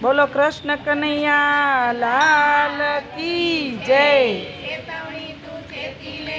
બોલો કૃષ્ણ કનૈયા લાલ કી જય। ચેતવણી તું ચેતી લે,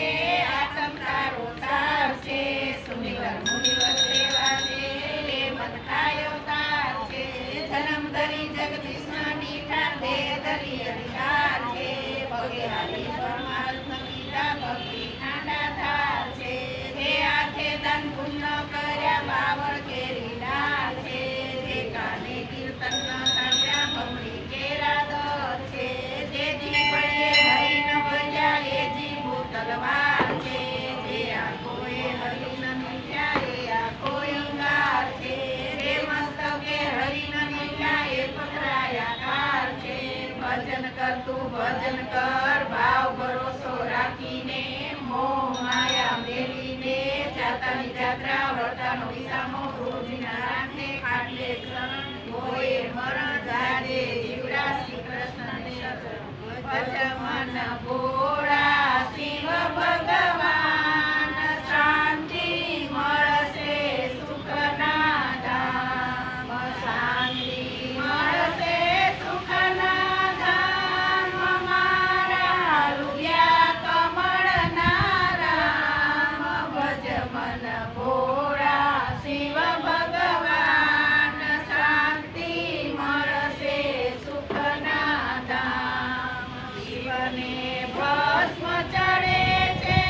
આતમ તારો તાર છે, સુનિવર મુનિવર સેવા છે, લે મન કાયો તાર છે, જન્મ ધરી જગદીશના મીઠા દે ધરી અધિકાર છે, પગે હાલી પરમાત્મ ગીતા ભક્તિ ખાંડા ધાર છે, જે હાથે દાન પુણ્ય કર્યા બાવળ કેરી લાલ છે, જે કાને કીર્તન ન સાંભળ્યા ભમરી કેરા દર છે, જે જીવડીએ હરી ન ભજ્યા એ જીવ તલવાર છે, જે આંખોએ હરી ન નીઠ્યા એ આંખોએ અંગાર છે, જે મસ્તકે હરી ન નીઠ્યા એ પકડાયા કાર છે, ભજન કર તું ભજન કર ભાવ ભરોસો રાખીને, મોહ માયા મેલીને, જાતાની જાત્રા વર્તાનો વિસામો રોજીના રાખને ખાટલે શરણ હોય મરણ જાજે જીવડા શ્રી કૃષ્ણને શરણ ભજ મન ભોળા શિવ ભગવાન શાંતિ મળશે સુખના ધામ શાંતિ મળશે સુખના ધામ મારા રૂપિયા કમળના રામ ભજ મન ભોળા શિવ ભગવાન શાંતિ મળશે સુખના ધામ શિવને ભસ્મ ચડે છે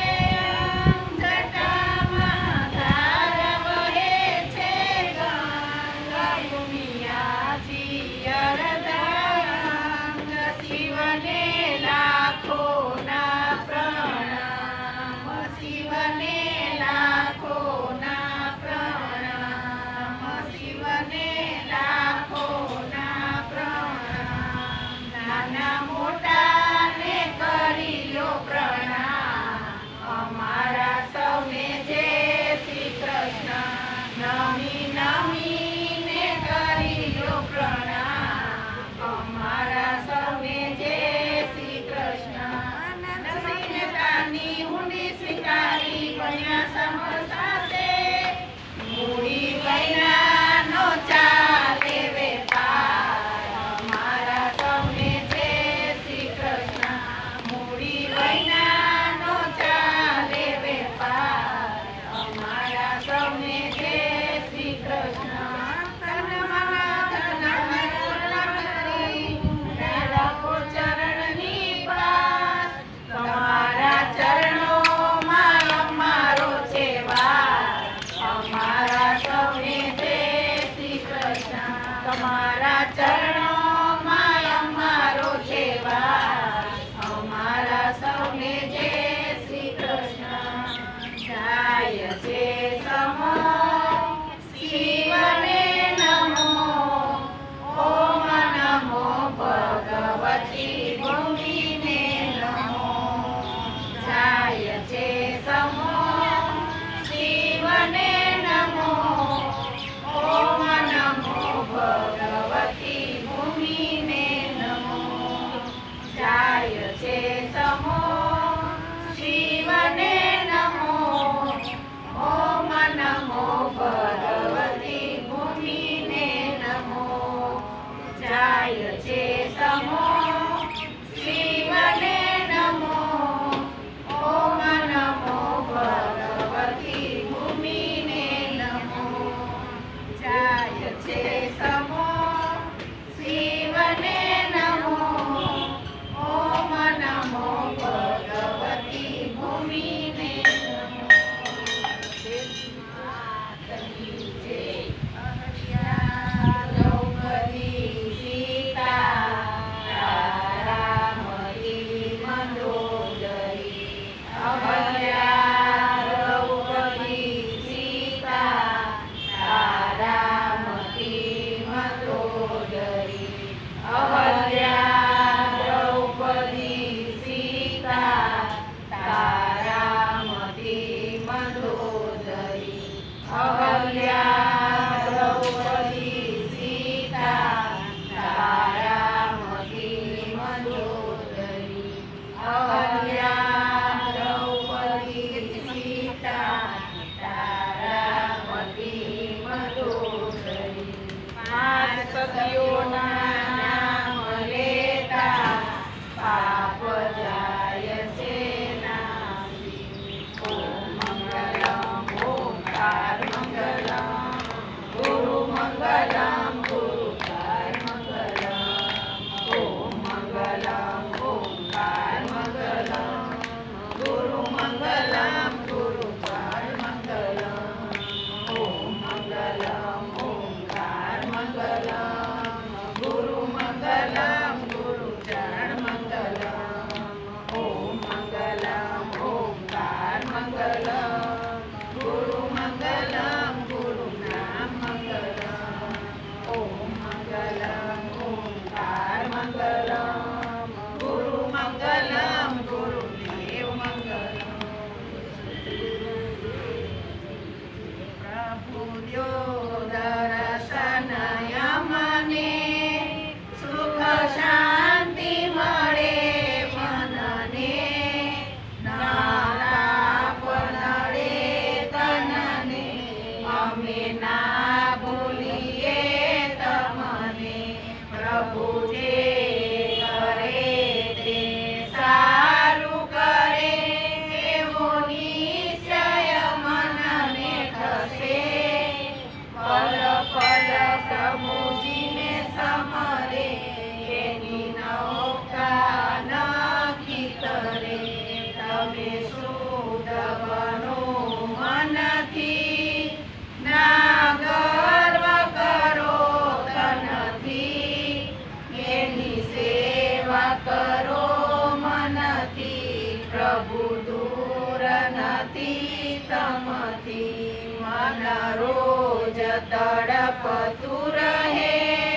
જટામાં ધાર વહે છે ગંગા ભૂમિયાથી અરધાંગ શિવને લાખોના પ્રણામ શિવને લાખોના પ્રણામ શિવને લાખોના પ્રણામ નાના મોટાને કરી લ્યો પ્રણામ અમારા સૌને જય શ્રી કૃષ્ણ નમી નમીને કરી લ્યો પ્રણામ અમારા સૌને જય શ્રી કૃષ્ણ નસીને તાની ઊંડી સ્વીકારી બન્યા સમસાસે મૂડી વૈનાનો ચાલે વેપાર અમારા સૌને જય શ્રી કૃષ્ણ મૂડી વૈનાનો ચાલે વેપાર અમારા સૌને જય શ્રી કૃષ્ણ રાખો ચરણની પાસ તમારા ચરણોમાં અમારો છે વાસ અમારા સૌને જય શ્રી કૃષ્ણ તમારા ચરણોમાં અમારો છે વાસ અમારા સૌને જય શ્રી કૃષ્ણ જાય છે સમો શિવને નમો ઓમ નમો ભગવતી ભૂમિને નમો જાય છે સમો શિવને નમો ઓમ નમો ભગવતી ભૂમિને નમો જાય છે સમો શિવને નમો ઓમ નમો ભગવતી ભૂમિને નમો જાય છે સમો શિવને નમો ઓમ નમો ભગવતી ભૂમિને નમો જાય છે સમો શિવને નમો ઓમ નમો ભગવતી ભૂમિને નમો માતની જય. દ્રૌપદી સીતા પ્રભુ દૂર નથી તમથી મન રોજ તડપતું રહે